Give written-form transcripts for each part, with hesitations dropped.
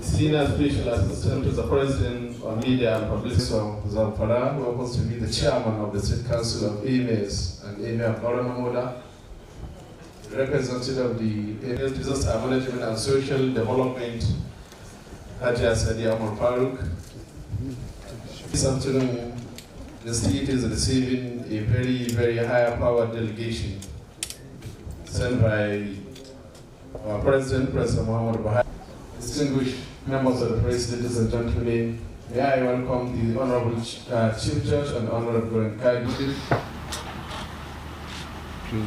Senior Special Assistant to the President on Media and Publicity of Zamfara, who happens to be the Chairman of the State Council of Emails and Emir of Moda, representative of the Email Disaster Management and Social Development, Hajiya Sadiya Farooq. This afternoon, the state is receiving a very, very high-powered delegation sent by our President Muhammad Buhari. Distinguished members of the press, ladies and gentlemen, may I welcome the Honorable Chief Judge and Honorable Kadi to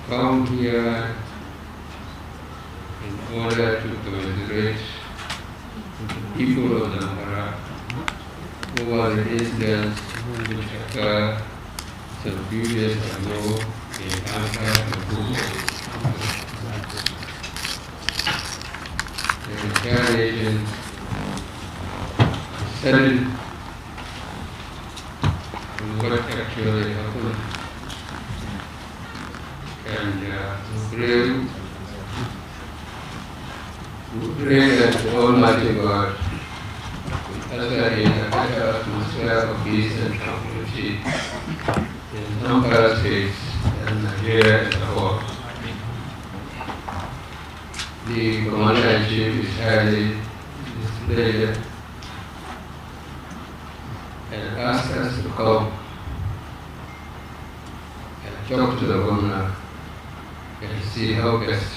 come here in order to commiserate the people of Zamfara over the incidents which occurred some few years ago in Zamfara and Bhopal. The entire nation studied what actually happened and pray that the Almighty God will usher in a better atmosphere of peace and tranquility in Zamfara State and Nigeria as a whole. The Commander-in-Chief is highly displeased and asked us to come and talk to the governor and see how best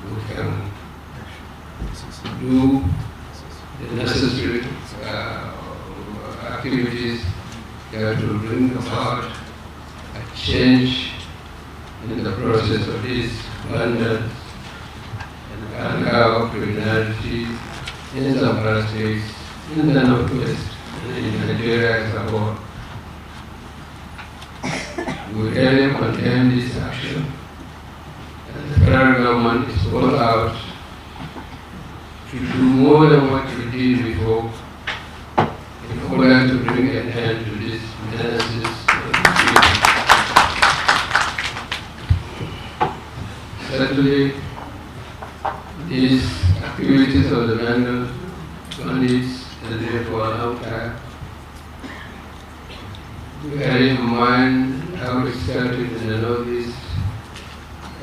we can do the necessary activities to bring about a change in the process of this abundance and our criminality in Zamfara State, in the Northwest, and in Nigeria as a whole. We really condemn this action, and the federal government is all out to do more than what we did before in order to bring an end to this menaces. Certainly, these activities of the bandits and therefore a long time. Bearing in mind how it started in the Northeast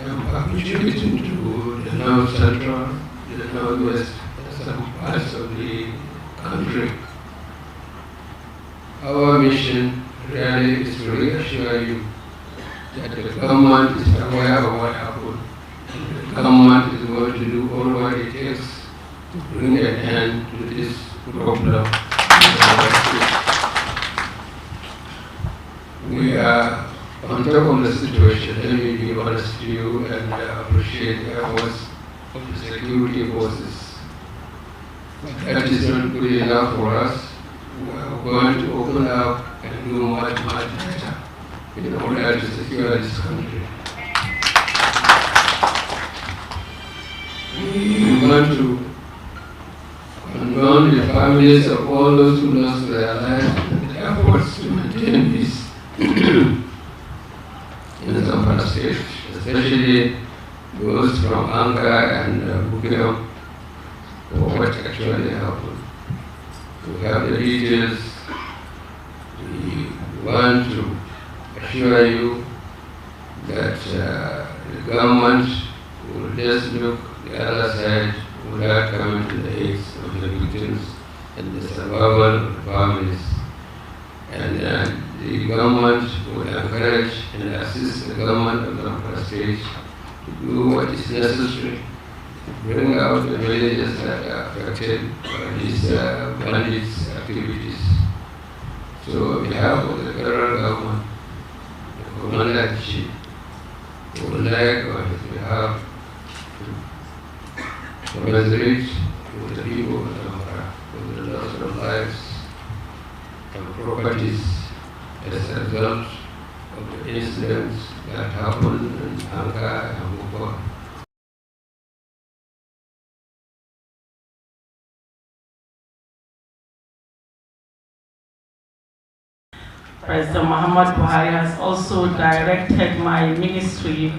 and perpetuating to the North Central, the Northwest, and some parts of the country. Our mission really is to reassure you that the government is aware of what happened. The government is going to do all what it takes to bring an end to this problem. We are on top of the situation. Let me be honest to you and appreciate the efforts of the security forces. But that is not good enough for us. We are going to open up and do much, much better in order to secure this country. We want to condone the families of all those who lost their lives and the efforts to maintain peace in Zamfara State, especially those from Ankara and Bukiram, for what actually happened. We have the details. We want to assure you that the government will just look the other side without coming to the aid of the victims and the survival of the families. And the government will encourage and assist the government of Zamfara State to do what is necessary to bring out the villages that are affected by these bandits' activities. So on behalf of the federal government, the Commander-in-Chief would like on his behalf to commiserate with the people of Zamfara for the loss of lives and properties as a result of the incidents that happened in Ankara and Bhopal. President Muhammad Buhari has also directed my ministry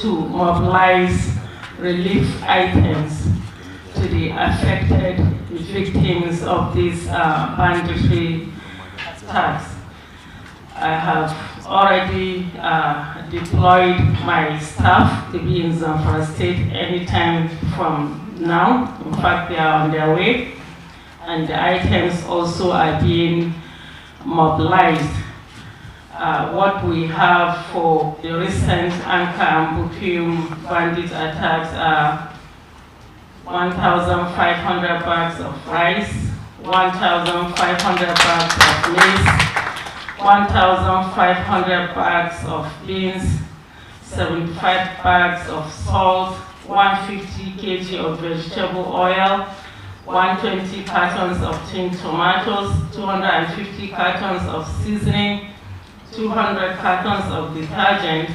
to mobilize relief items to the affected victims of these banditry attacks. I have already deployed my staff to be in Zamfara State anytime from now. In fact, they are on their way. And the items also are being mobilized. What we have for the recent Anka and Bukium bandit attacks are 1,500 bags of rice, 1,500 bags of maize, 1,500 bags of beans, 75 bags of salt, 150 kg of vegetable oil, 120 cartons of tinned tomatoes, 250 cartons of seasoning, 200 cartons of detergent,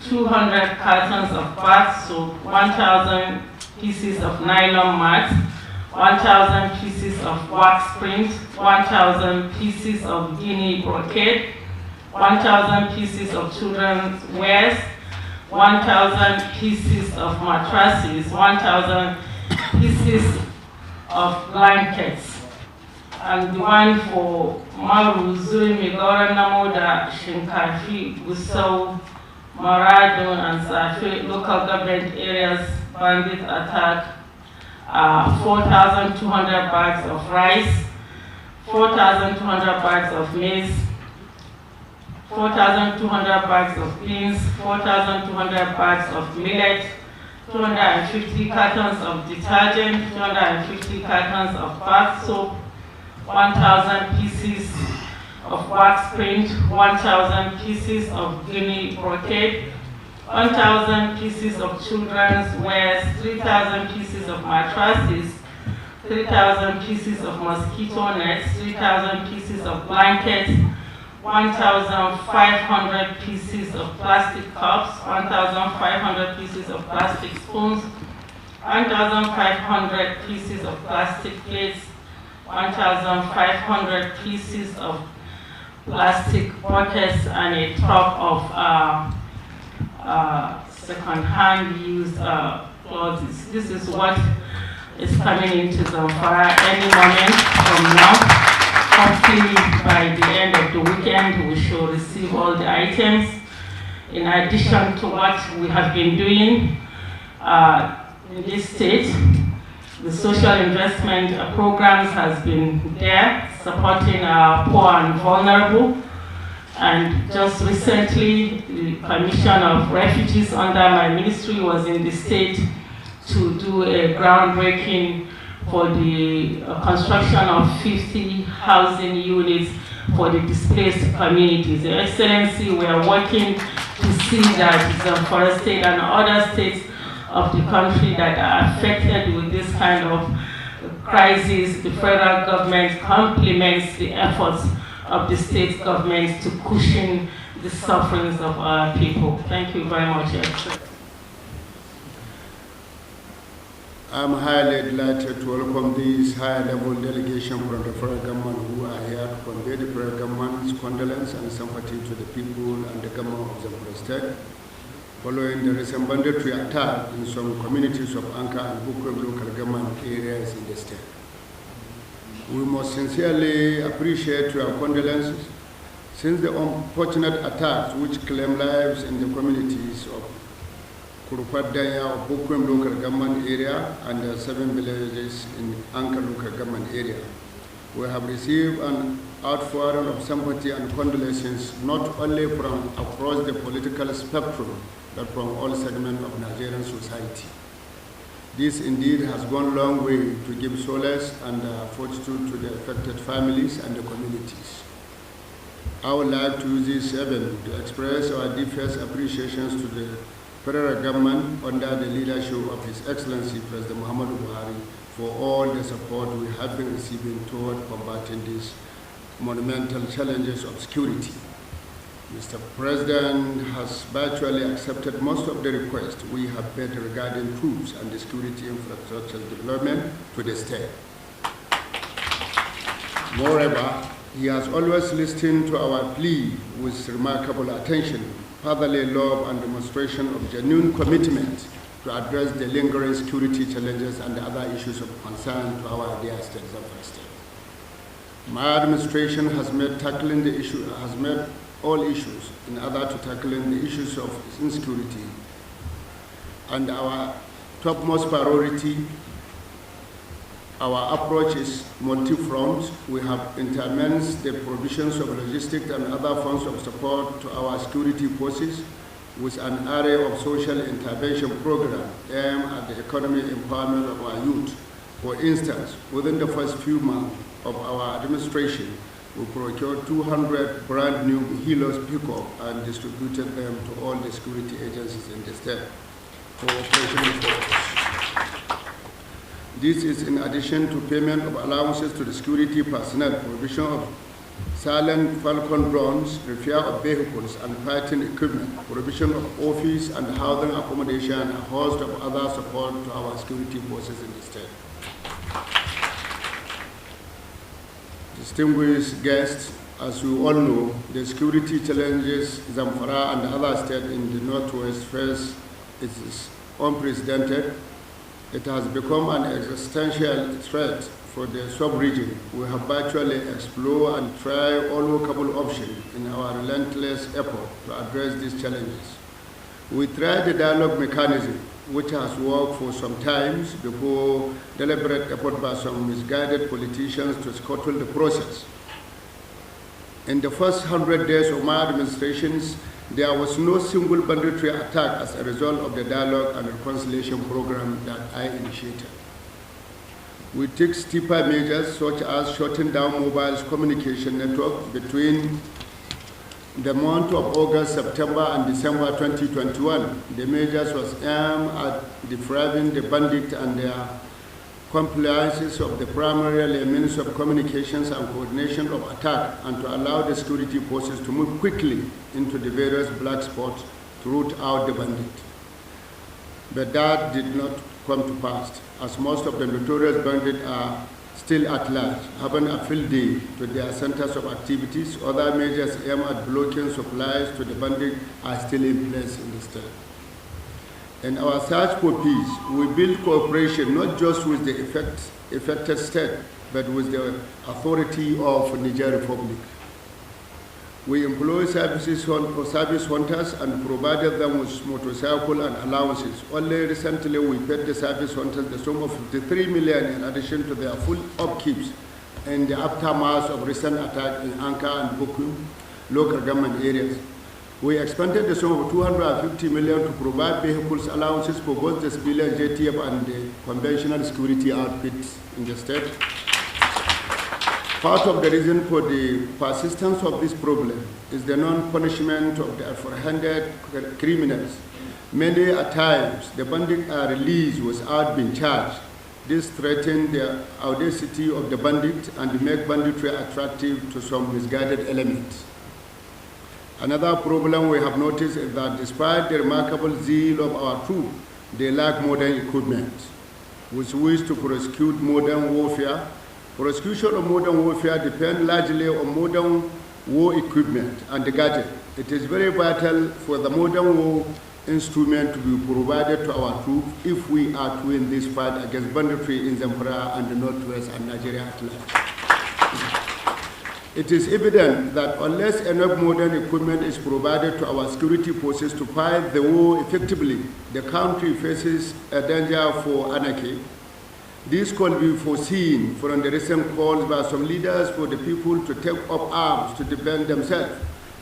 200 cartons of bath soap, 1,000 pieces of nylon mat, 1,000 pieces of wax print, 1,000 pieces of Guinea brocade, 1,000 pieces of children's wares, 1,000 pieces of mattresses, 1,000 pieces of blankets. And the one for Maru, Zuri, Migora, Namoda, Shinkafi, Gusau, Maradon, and Safi local government areas bandit attack, 4,200 bags of rice, 4,200 bags of maize, 4,200 bags of beans, 4,200 bags of millet, 250 cartons of detergent, 250 cartons of bath soap, 1,000 pieces of wax print, 1,000 pieces of Guinea brocade, 1,000 pieces of children's wares, 3,000 pieces of mattresses, 3,000 pieces of mosquito nets, 3,000 pieces of blankets, 1,500 pieces of plastic cups, 1,500 pieces of plastic spoons, 1,500 pieces of plastic plates, 1,500 pieces of plastic buckets, and a truck of second-hand used clothes. This is what is coming into Zamfara any moment from now. Hopefully by the end of the weekend we shall receive all the items. In addition to what we have been doing in this state, the social investment programs has been there supporting our poor and vulnerable. And just recently, the Commission of Refugees under my ministry was in the state to do a groundbreaking for the construction of 50 housing units for the displaced communities. Your Excellency, we are working to see that Zamfara State and other states of the country that are affected with this kind of crisis, the federal government complements the efforts of the state governments to cushion the sufferings of our people. Thank you very much. I'm highly delighted to welcome this high-level delegation from the federal government who are here to convey the federal government's condolence and sympathy to the people and the government of Zamfara State following the recent banditry attack in some communities of Anka and Bukwem local government areas in the state. We most sincerely appreciate your condolences since the unfortunate attacks which claim lives in the communities of Kurupadaya of Bukwem local government area and the 7 villages in Anka local government area. We have received an outpouring of sympathy and condolences not only from across the political spectrum, but from all segments of Nigerian society. This indeed has gone a long way to give solace and fortitude to the affected families and the communities. I would like to use this avenue to express our deepest appreciations to the federal government under the leadership of His Excellency President Muhammadu Buhari for all the support we have been receiving toward combating these monumental challenges of security. Mr. President has virtually accepted most of the requests we have made regarding troops and the security infrastructure development to the state. Moreover, he has always listened to our plea with remarkable attention fatherly love and demonstration of genuine commitment to address the lingering security challenges and other issues of concern to our dear state, Zamfara State. My administration has made all issues in order to tackling the issues of insecurity, and our topmost priority, our approach is multi-front. We have intermensed the provisions of logistics and other forms of support to our security forces with an array of social intervention programs aimed at the economic empowerment of our youth. For instance, within the first few months of our administration, we procured 200 brand new Hideouts pickup and distributed them to all the security agencies in the state for operational purposes. This is in addition to payment of allowances to the security personnel, provision of silent Falcon drones, repair of vehicles and fighting equipment, provision of office and housing accommodation, and a host of other support to our security forces in the state. Distinguished guests, as you all know, the security challenges Zamfara and other states in the Northwest face is unprecedented. It has become an existential threat for the sub-region. We have virtually explored and tried all workable options in our relentless effort to address these challenges. We tried the dialogue mechanism, which has worked for some time before deliberate effort by some misguided politicians to scuttle the process. In the first 100 days of my administrations, there was no single banditry attack as a result of the dialogue and reconciliation program that I initiated. We took stiffer measures such as shutting down mobile communication networks between the month of August, September, and December 2021. The measures was aimed at depriving the bandits and their compliances of the primary means of communications and coordination of attack, and to allow the security forces to move quickly into the various black spots to root out the bandit. But that did not come to pass, as most of the notorious bandits are still at large, having a field day to their centers of activities. Other measures aimed at blocking supplies to the bandits are still in place in the state. In our search for peace, we build cooperation not just with the affected state, but with the authority of Niger Republic. We employ service hunters and provided them with motorcycle and allowances. Only recently, we paid the service hunters the sum of 53 million in addition to their full upkeeps in the aftermath of recent attacks in Anka and Bukum local government areas. We expanded the sum of 250 million to provide vehicles allowances for both the civilian JTF and the conventional security outfits in the state. Part of the reason for the persistence of this problem is the non-punishment of the apprehended criminals. Many a times, the bandits are released without being charged. This threatens the audacity of the bandit and make banditry attractive to some misguided elements. Another problem we have noticed is that despite the remarkable zeal of our troops, they lack modern equipment, which wish to prosecute modern warfare. Prosecution of modern warfare depends largely on modern war equipment and the gadget. It is very vital for the modern war instrument to be provided to our troops if we are to win this fight against banditry in Zamfara and the Northwest and Nigeria at large. It is evident that unless enough modern equipment is provided to our security forces to fight the war effectively, the country faces a danger for anarchy. This could be foreseen from the recent calls by some leaders for the people to take up arms to defend themselves.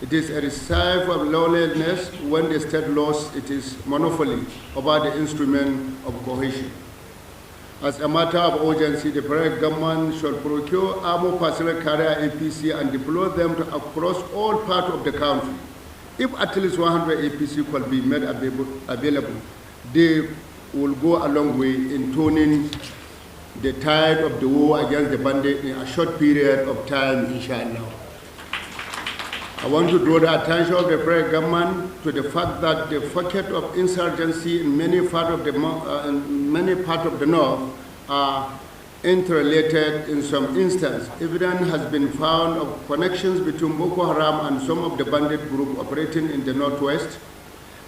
It is a recipe of lawlessness when the state lost its monopoly over the instrument of cohesion. As a matter of urgency, the federal government should procure armored personnel carrier APC and deploy them across all parts of the country. If at least 100 APC could be made available, they will go a long way in turning the tide of the war against the bandit in a short period of time, inshallah. I want to draw the attention of the federal government to the fact that the pocket of insurgency in many parts of the north are interrelated in some instances. Evidence has been found of connections between Boko Haram and some of the bandit group operating in the northwest.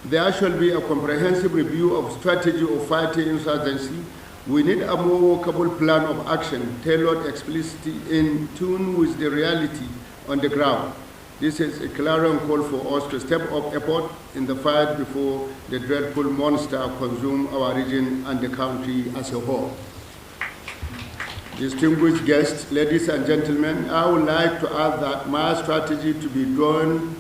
There shall be a comprehensive review of strategy of fighting insurgency. We need a more workable plan of action, tailored explicitly in tune with the reality on the ground. This is a clarion call for us to step up effort in the fight before the dreadful monster consume our region and the country as a whole. Distinguished guests, ladies and gentlemen, I would like to add that my strategy to be drawn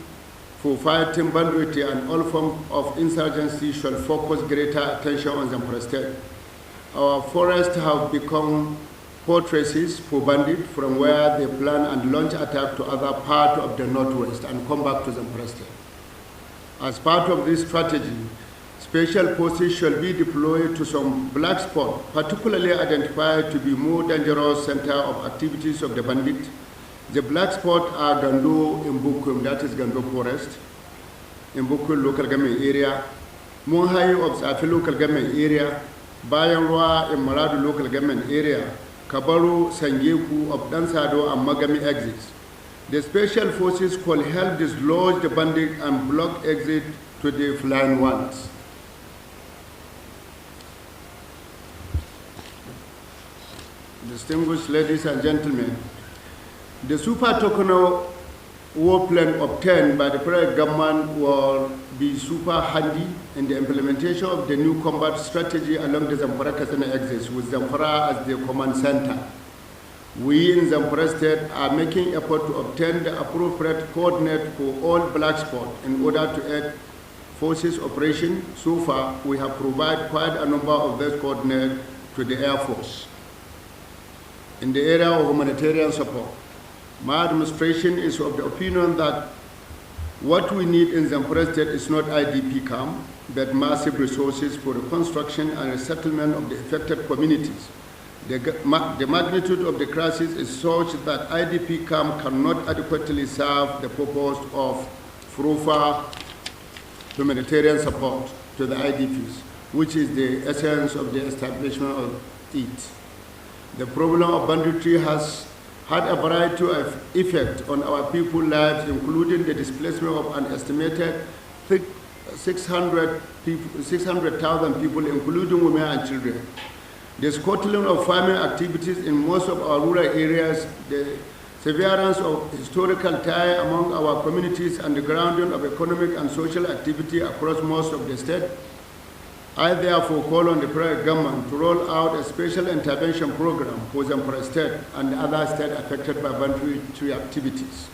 for fighting banditry and all forms of insurgency shall focus greater attention on Zamfara State. Our forests have become fortresses for bandits from where they plan and launch attack to other parts of the northwest and come back to Zamfara State. As part of this strategy, special forces shall be deployed to some black spots, particularly identified to be more dangerous center of activities of the bandit. The black spots are Gando in Bukum, that is Gando Forest, in Bukum local government area, Monhai of Safi local government area, Bayanwa in Maradu local government area, Kabaru, Sangeku of Dansado and Magami exits. The special forces could help dislodge the bandit and block exit to the flying ones. Distinguished ladies and gentlemen, the Super Tokono war plan obtained by the federal government will be super handy in the implementation of the new combat strategy along the Zamfara-Katsina axis, with Zamfara as the command center. We in Zamfara State are making effort to obtain the appropriate coordinate for all black spots in order to aid forces operation. So far, we have provided quite a number of those coordinates to the Air Force. In the area of humanitarian support, my administration is of the opinion that what we need in Zamfara State is not IDP camp, but massive resources for the construction and resettlement of the affected communities. The magnitude of the crisis is such that IDP camp cannot adequately serve the purpose of proper humanitarian support to the IDPs, which is the essence of the establishment of it. The problem of banditry has had a variety of effects on our people's lives, including the displacement of an estimated 600,000 people, including women and children. The curtailing of farming activities in most of our rural areas, the severance of historical tie among our communities, and the grounding of economic and social activity across most of the state. I therefore call on the federal government to roll out a special intervention program for Zamfara State and other states affected by banditry activities.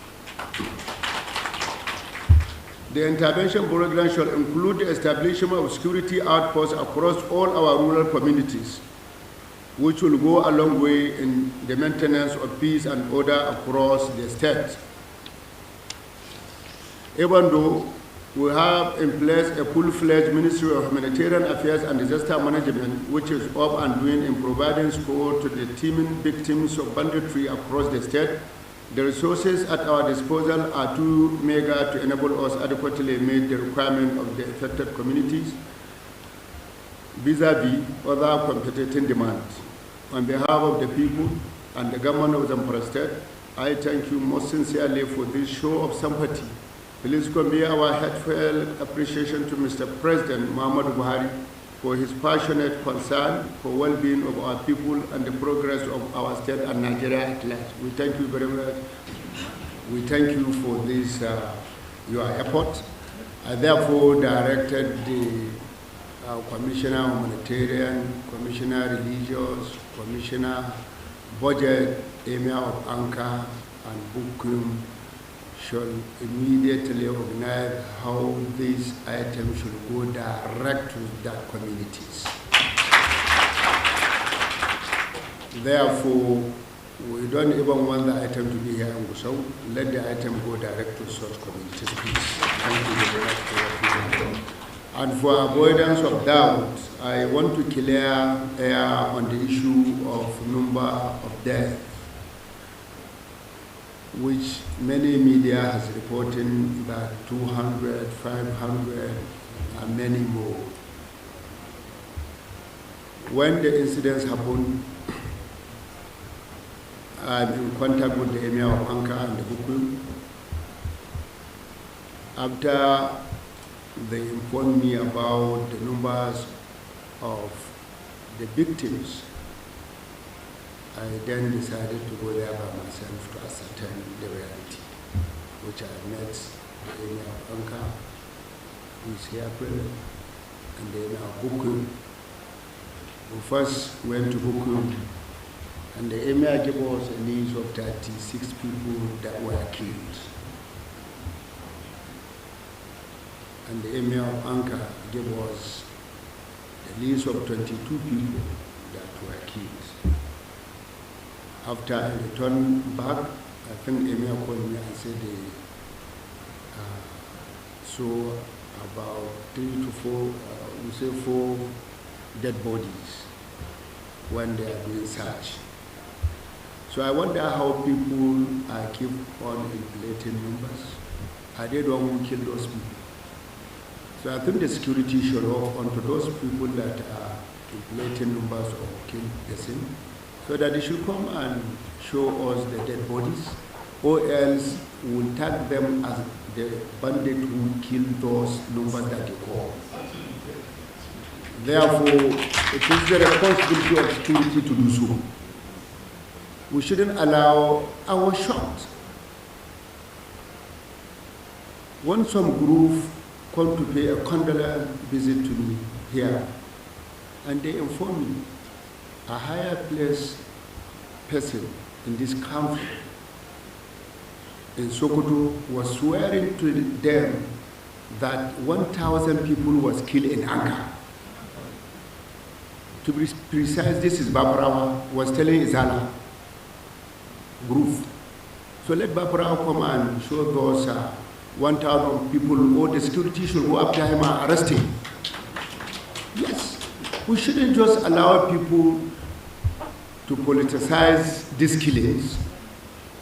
The intervention program shall include the establishment of security outposts across all our rural communities, which will go a long way in the maintenance of peace and order across the state. Even though we have in place a full-fledged Ministry of Humanitarian Affairs and Disaster Management, which is up and doing in providing support to the teeming victims of banditry across the state. The resources at our disposal are too meager to enable us adequately meet the requirement of the affected communities vis-a-vis other competing demands. On behalf of the people and the government of Zamfara State, I thank you most sincerely for this show of sympathy. Please convey our heartfelt appreciation to Mr. President Muhammadu Buhari for his passionate concern for well-being of our people and the progress of our state and Nigeria at large. We thank you very much. We thank you for this, your effort. I therefore directed the Commissioner Humanitarian, Commissioner Religious, Commissioner Budget, Emir of Anka and Bukum shall immediately organize how these items should go direct to their communities. Therefore, we don't even want the item to be here in Gusau. Let the item go direct to such communities, please. Thank you very much for what you have done. And for avoidance of doubt, I want to clear air on the issue of number of deaths, which many media has reported that 200, 500, and many more. When the incidents happened, I'm in contact with the Emir of Anka and the Buku. After they informed me about the numbers of the victims, I then decided to go there by myself to ascertain the reality, which I met the Emir of Anka, who is here present, and the Emir of Buku. We first went to Buku, and the Emir gave us a list of 36 people that were killed. And the Emir of Anka gave us a list of 22 people that were killed. After I returned back, I think the Emir called me and said they saw about 3 to 4, we say 4 dead bodies when they are doing search. So I wonder how people keep on inflating numbers. Are they the one who killed those people? So I think the security should off onto those people that are inflating numbers or kill the same, so that they should come and show us the dead bodies, or else we will tag them as the bandit who killed those numbers that they call. Therefore, it is the responsibility of security to do so. We shouldn't allow our shot. When some group come to pay a condolence visit to me here, and they inform me a higher place person in this country in Sokoto was swearing to them that 1,000 people was killed in Anka. To be precise, this is Babarawa was telling Izala group. So let Babarawa come and show those 1,000 people, or the security should go after him and arrest him. Yes, we shouldn't just allow people to politicize these killings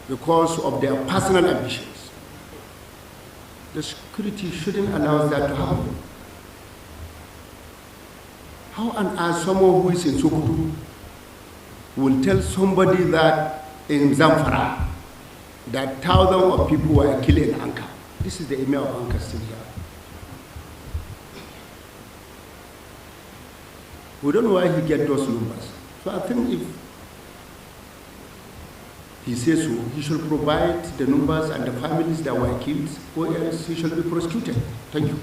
because of their personal ambitions. The security shouldn't allow that to happen. How on earth someone who is in Sokoto will tell somebody that in Zamfara that thousands of people were killed in Anka? This is the Emir of Anka still here. We don't know why he gets those numbers. So I think if he says so, he should provide the numbers and the families that were killed, or else he should be prosecuted. Thank you.